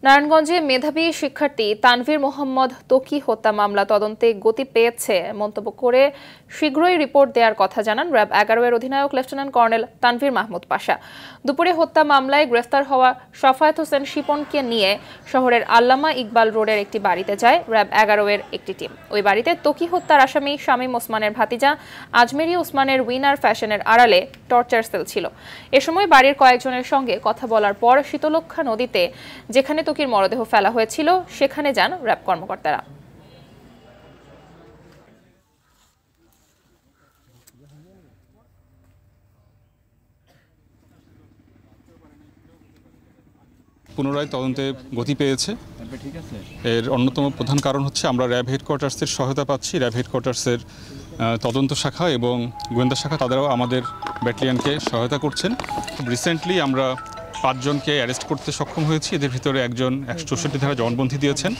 নারায়ণগঞ্জে মেধাবী শিক্ষার্থী তানভীর মোহাম্মদ ত্বকী হত্যা মামলা তদন্তে গতি পেয়েছে মন্তব্য করে শীঘ্রই রিপোর্ট দেওয়ার কথা জানান র্যাব 11 এর অধিনায়ক লেফটেন্যান্ট কর্নেল তানভীর মাহমুদ পাশা। দুপুরে হত্যা মামলায় গ্রেফতার হওয়া শাফায়েত হোসেন শিপনকে নিয়ে শহরের আল্লামা ইকবাল রোডের একটি বাড়িতে যায় র্যাব 11 এর একটি টিম। ওই বাড়িতে ত্বকী হত্যার আসামি শামীম ওসমানের ভাতিজা আজমেরি ওসমানের উইনার ফ্যাশনের আড়ালে টর্চার সেল ছিল। এ সময় বাড়ির কয়েকজনের সঙ্গে কথা বলার পর শীতলক্ষা নদীতে যেখানে ত্বকীর মরদেহ ফেলা হয়েছিল সেখানে যান র্যাব কর্মকর্তারা। পুনরায় তদন্তে গতি পেয়েছে। এর অন্যতম প্রধান কারণ হচ্ছে আমরা র্যাব হেডকোয়ার্টার্সের সহায়তা পাচ্ছি। র্যাব হেডকোয়ার্টার্সের তদন্ত শাখা এবং গোয়েন্দা শাখা তাদেরও আমাদের ব্যাটালিয়নকে সহায়তা করছেন। রিসেন্টলি আমরা 5 জনকে অ্যারেস্ট করতে সক্ষম হয়েছি। এদের ভিতরে একজন 164 ধারা জবানবন্দি দিয়েছেন।